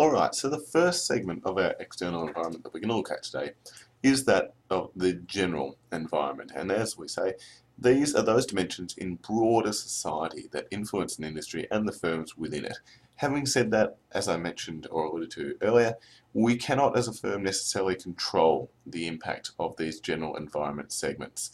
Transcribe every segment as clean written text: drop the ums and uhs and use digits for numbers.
Alright, so the first segment of our external environment that we're going to look at today is that of the general environment. And as we say, these are those dimensions in broader society that influence an industry and the firms within it. Having said that, as I mentioned or alluded to earlier, we cannot as a firm necessarily control the impact of these general environment segments.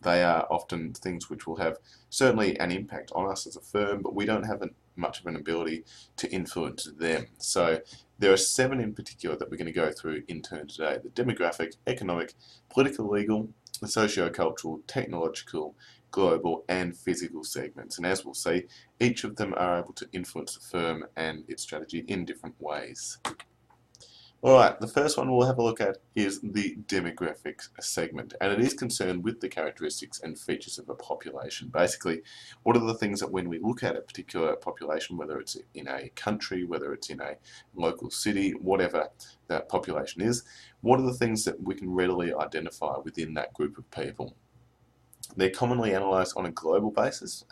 They are often things which will have certainly an impact on us as a firm, but we don't have much of an ability to influence them. So there are 7 in particular that we're going to go through in turn today: the demographic, economic, political, legal, the socio-cultural, technological, global and physical segments. And as we'll see, each of them are able to influence the firm and its strategy in different ways. Alright, the first one we'll have a look at is the demographic segment, and it is concerned with the characteristics and features of a population. Basically, what are the things that when we look at a particular population, whether it's in a country, whether it's in a local city, whatever that population is, what are the things that we can readily identify within that group of people? They're commonly analysed on a global basis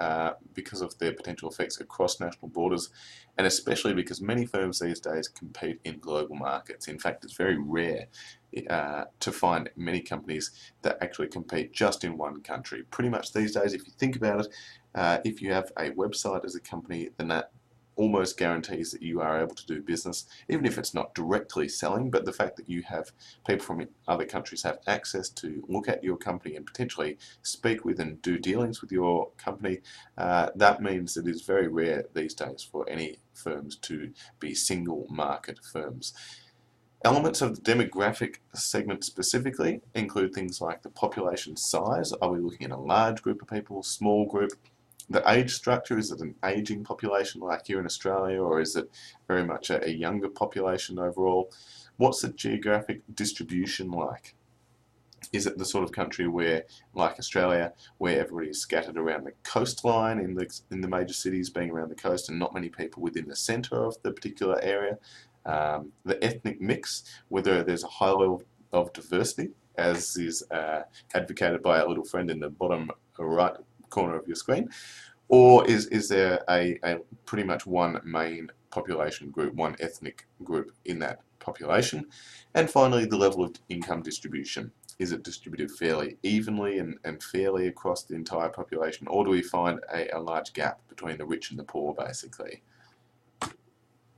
because of their potential effects across national borders, and especially because many firms these days compete in global markets. In fact, it's very rare to find many companies that actually compete just in one country. Pretty much these days, if you think about it, if you have a website as a company, then that almost guarantees that you are able to do business, even if it's not directly selling, but the fact that you have people from other countries have access to look at your company and potentially speak with and do dealings with your company, that means it is very rare these days for any firms to be single market firms. Elements of the demographic segment specifically include things like the population size. Are we looking at a large group of people, small group? The age structure, is it an aging population like here in Australia, or is it very much a younger population overall? What's the geographic distribution like? Is it the sort of country where, like Australia, where everybody is scattered around the coastline in the major cities being around the coast and not many people within the centre of the particular area? The ethnic mix, whether there's a high level of diversity, as is advocated by our little friend in the bottom right corner of your screen, or is there a pretty much one main population group, one ethnic group in that population? And finally, the level of income distribution. Is it distributed fairly evenly and fairly across the entire population, or do we find a large gap between the rich and the poor, basically?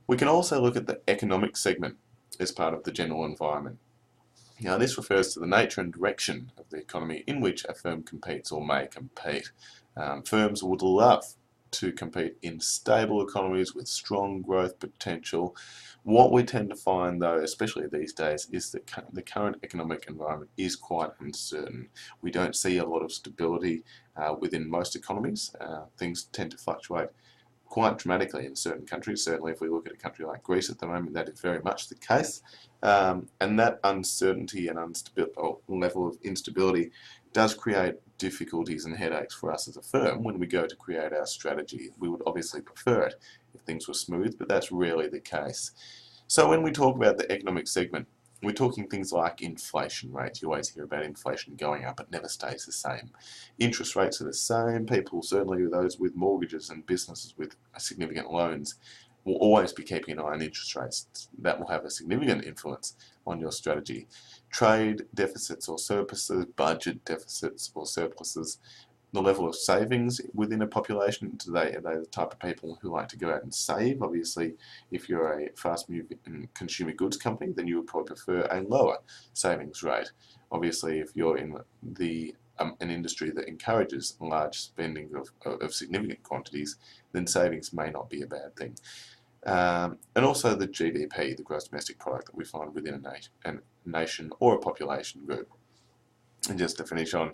We can also look at the economic segment as part of the general environment. Now, this refers to the nature and direction of the economy in which a firm competes or may compete. Firms would love to compete in stable economies with strong growth potential. What we tend to find, though, especially these days, is that the current economic environment is quite uncertain. We don't see a lot of stability within most economies. Things tend to fluctuate quite dramatically in certain countries. Certainly if we look at a country like Greece at the moment, that is very much the case. And that uncertainty and level of instability does create difficulties and headaches for us as a firm when we go to create our strategy. We would obviously prefer it if things were smooth, but that's rarely the case. So when we talk about the economic segment, we're talking things like inflation rates. You always hear about inflation going up, it never stays the same. Interest rates are the same. People, certainly those with mortgages and businesses with significant loans, will always be keeping an eye on interest rates. That will have a significant influence on your strategy. Trade deficits or surpluses, budget deficits or surpluses, the level of savings within a population. Are they the type of people who like to go out and save? Obviously, if you're a fast-moving consumer goods company, then you would probably prefer a lower savings rate. Obviously, if you're in an industry that encourages large spending of significant quantities, then savings may not be a bad thing. And also the GDP, the gross domestic product that we find within a nation or a population group. And just to finish on,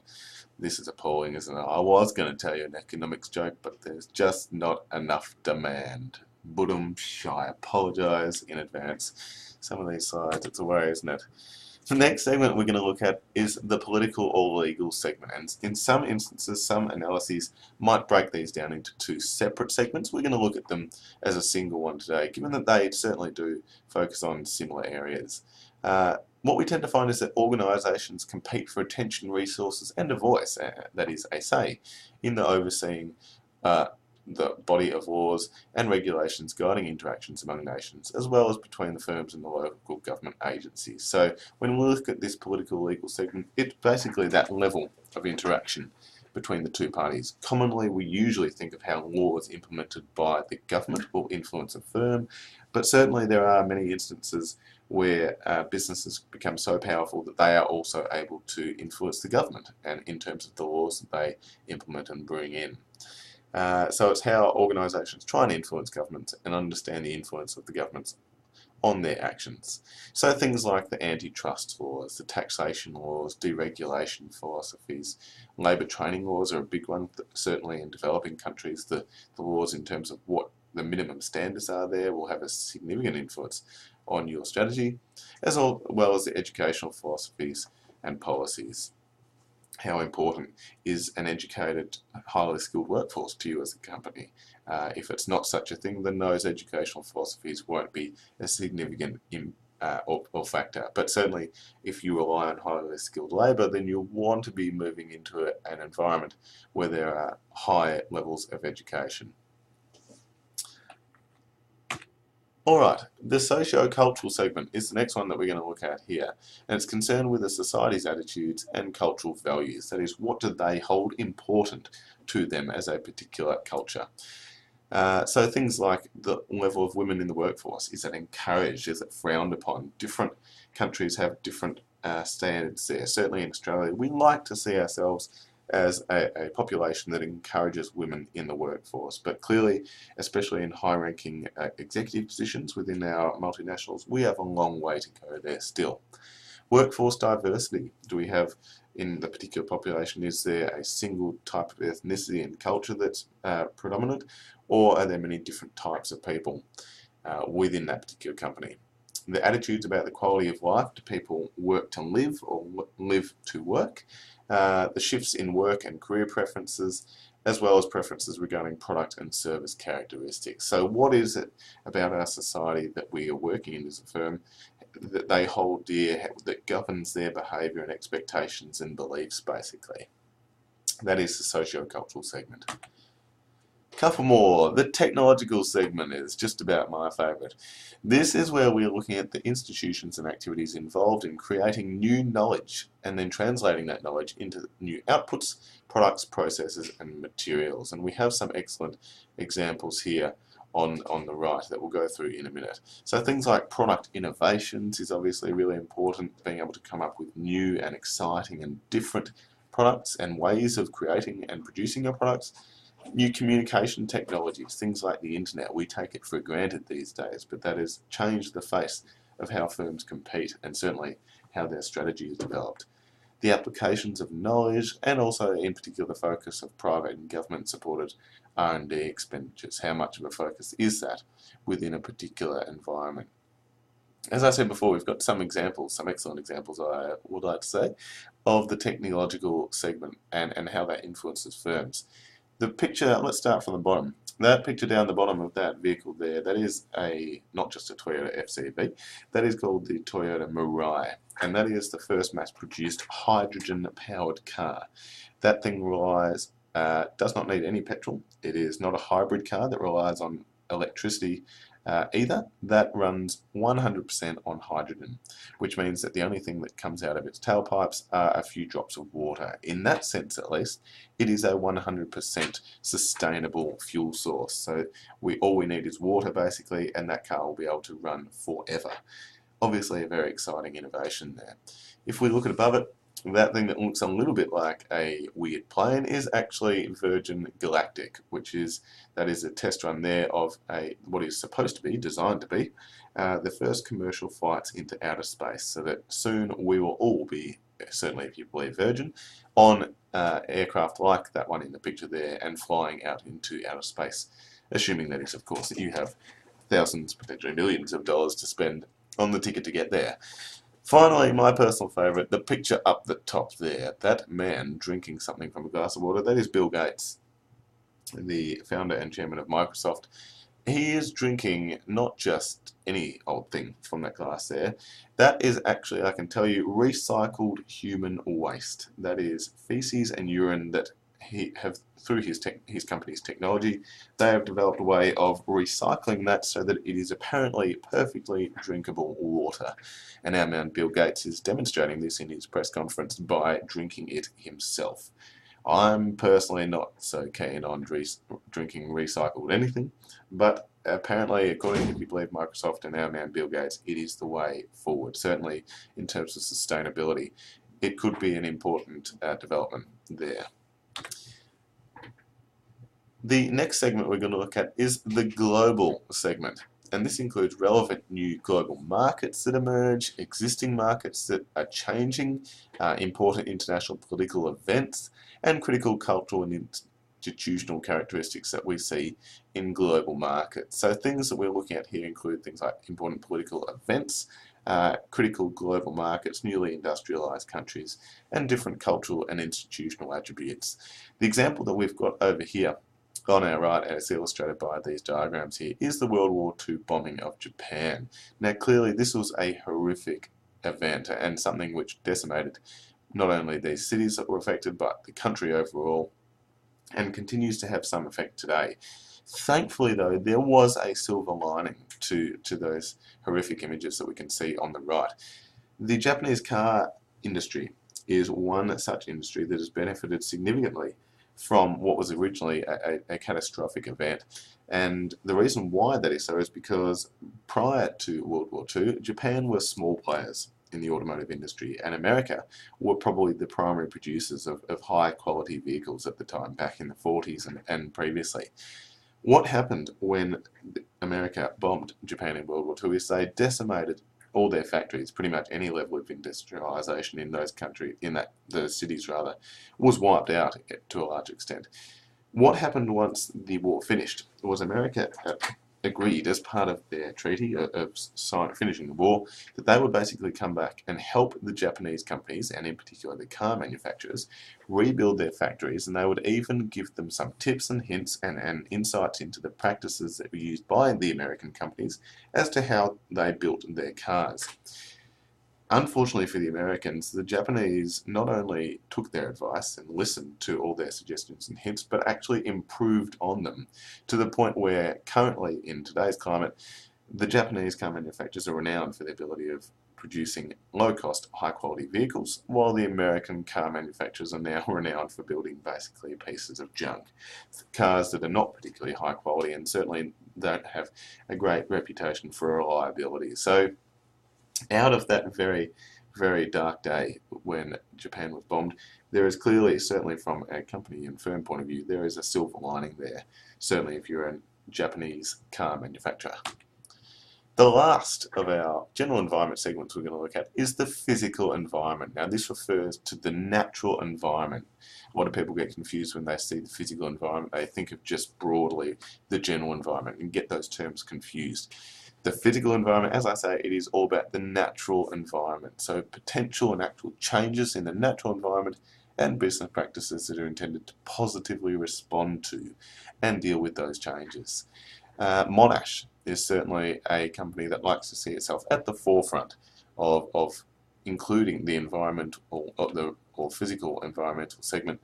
this is appalling, isn't it? I was going to tell you an economics joke, but there's just not enough demand. I apologise in advance. Some of these slides, it's a worry, isn't it? The next segment we're going to look at is the political or legal segment, and in some instances, some analyses might break these down into 2 separate segments. We're going to look at them as a single one today, given that they certainly do focus on similar areas. What we tend to find is that organisations compete for attention, resources and a voice, that is a say, in the overseeing the body of laws and regulations guiding interactions among nations, as well as between the firms and the local government agencies. So when we look at this political legal segment, it's basically that level of interaction between the two parties. Commonly, we usually think of how laws implemented by the government will influence a firm, but certainly there are many instances where businesses become so powerful that they are also able to influence the government and in terms of the laws that they implement and bring in. So it's how organisations try and influence governments and understand the influence of the governments on their actions. So things like the antitrust laws, the taxation laws, deregulation philosophies, labour training laws are a big one, certainly in developing countries. The laws in terms of what the minimum standards are there will have a significant influence on your strategy, as well as the educational philosophies and policies. How important is an educated, highly skilled workforce to you as a company? If it's not such a thing, then those educational philosophies won't be a significant or factor. But certainly, if you rely on highly skilled labour, then you'll want to be moving into an environment where there are high levels of education. Alright, the socio-cultural segment is the next one that we're going to look at here, and it's concerned with a society's attitudes and cultural values. That is, what do they hold important to them as a particular culture? So things like the level of women in the workforce, is that encouraged, is it frowned upon? Different countries have different standards there. Certainly in Australia, we like to see ourselves as a population that encourages women in the workforce. But clearly, especially in high-ranking executive positions within our multinationals, we have a long way to go there still. Workforce diversity. Do we have in the particular population, is there a single type of ethnicity and culture that's predominant, or are there many different types of people within that particular company? The attitudes about the quality of life. Do people work to live or live to work? The shifts in work and career preferences, as well as preferences regarding product and service characteristics. So what is it about our society that we are working in as a firm that they hold dear, that governs their behaviour and expectations and beliefs, basically? That is the socio-cultural segment. Couple more. The technological segment is just about my favourite. This is where we're looking at the institutions and activities involved in creating new knowledge and then translating that knowledge into new outputs, products, processes and materials. And we have some excellent examples here on the right that we'll go through in a minute. So things like product innovations is obviously really important, being able to come up with new and exciting and different products and ways of creating and producing your products. New communication technologies, things like the internet, we take it for granted these days, but that has changed the face of how firms compete and certainly how their strategy is developed. The applications of knowledge and also in particular the focus of private and government supported R&D expenditures. How much of a focus is that within a particular environment? As I said before, we've got some examples, some excellent examples I would like to say, of the technological segment and how that influences firms. The picture, let's start from the bottom. That picture down the bottom of that vehicle there, that is not just a Toyota FCV, that is called the Toyota Mirai, and that is the first mass-produced hydrogen-powered car. That thing does not need any petrol. It is not a hybrid car that relies on electricity either. That runs 100% on hydrogen, which means that the only thing that comes out of its tailpipes are a few drops of water. In that sense, at least, it is a 100% sustainable fuel source. So all we need is water, basically, and that car will be able to run forever. Obviously, a very exciting innovation there. If we look at above it, that thing that looks a little bit like a weird plane is actually Virgin Galactic, that is a test run there of what is supposed to be, designed to be, the first commercial flights into outer space, so that soon we will all be, certainly if you believe Virgin, on aircraft like that one in the picture there and flying out into outer space, assuming that is, of course, that you have thousands, potentially millions of dollars to spend on the ticket to get there. Finally, my personal favourite, the picture up the top there, that man drinking something from a glass of water, that is Bill Gates, the founder and chairman of Microsoft. He is drinking not just any old thing from that glass there. That is actually, I can tell you, recycled human waste. That is feces and urine that through his company's technology, they have developed a way of recycling that so that it is apparently perfectly drinkable water. And our man Bill Gates is demonstrating this in his press conference by drinking it himself. I'm personally not so keen on drinking recycled anything, but apparently, according to, if you believe Microsoft and our man Bill Gates, it is the way forward. Certainly in terms of sustainability, it could be an important development there. The next segment we're going to look at is the global segment, and this includes relevant new global markets that emerge, existing markets that are changing, important international political events, and critical cultural and institutional characteristics that we see in global markets. So things that we're looking at here include things like important political events, critical global markets, newly industrialized countries, and different cultural and institutional attributes. The example that we've got over here on our right, as illustrated by these diagrams here, is the World War II bombing of Japan. Now clearly this was a horrific event and something which decimated not only these cities that were affected but the country overall, and continues to have some effect today. Thankfully though, there was a silver lining to those horrific images that we can see on the right. The Japanese car industry is one such industry that has benefited significantly from what was originally a catastrophic event. And the reason why that is so is because prior to World War II, Japan were small players in the automotive industry, and America were probably the primary producers of high quality vehicles at the time, back in the 40s and previously. What happened when America bombed Japan in World War II is they decimated all their factories. Pretty much any level of industrialization in those countries, the cities rather, was wiped out to a large extent. What happened once the war finished was America agreed, as part of their treaty of finishing the war, that they would basically come back and help the Japanese companies, and in particular the car manufacturers, rebuild their factories, and they would even give them some tips and hints and insights into the practices that were used by the American companies as to how they built their cars. Unfortunately for the Americans, the Japanese not only took their advice and listened to all their suggestions and hints, but actually improved on them, to the point where currently in today's climate, the Japanese car manufacturers are renowned for their ability of producing low-cost, high-quality vehicles, while the American car manufacturers are now renowned for building basically pieces of junk. Cars that are not particularly high quality and certainly don't have a great reputation for reliability. So out of that very, very dark day when Japan was bombed, there is clearly, certainly from a company and firm point of view, there is a silver lining there, certainly if you're a Japanese car manufacturer. The last of our general environment segments we're going to look at is the physical environment. Now this refers to the natural environment. A lot of people get confused when they see the physical environment. They think of just broadly the general environment and get those terms confused. The physical environment, as I say, it is all about the natural environment. So potential and actual changes in the natural environment and business practices that are intended to positively respond to and deal with those changes. Monash is certainly a company that likes to see itself at the forefront of including the environmental or physical environmental segment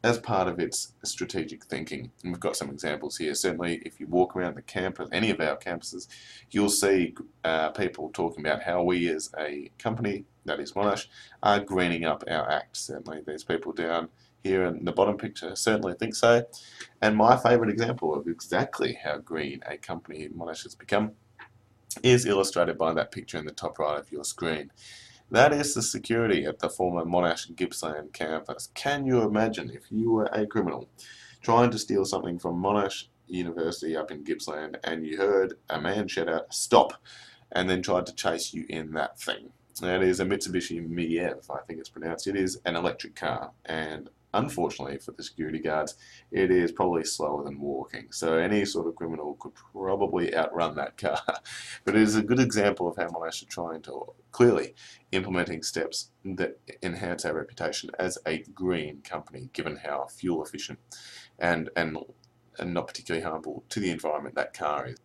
as part of its strategic thinking. And we've got some examples here. Certainly if you walk around the campus, any of our campuses, you'll see people talking about how we as a company, that is Monash, are greening up our act. Certainly there's people down here in the bottom picture certainly think so. And my favourite example of exactly how green a company Monash has become is illustrated by that picture in the top right of your screen. That is the security at the former Monash Gippsland campus. Can you imagine if you were a criminal trying to steal something from Monash University up in Gippsland and you heard a man shout out, "Stop," and then tried to chase you in that thing? That is a Mitsubishi Miev, I think it's pronounced. It is an electric car, and unfortunately for the security guards, it is probably slower than walking. So any sort of criminal could probably outrun that car. But it is a good example of how Monash are trying to clearly implementing steps that enhance our reputation as a green company, given how fuel efficient and not particularly harmful to the environment that car is.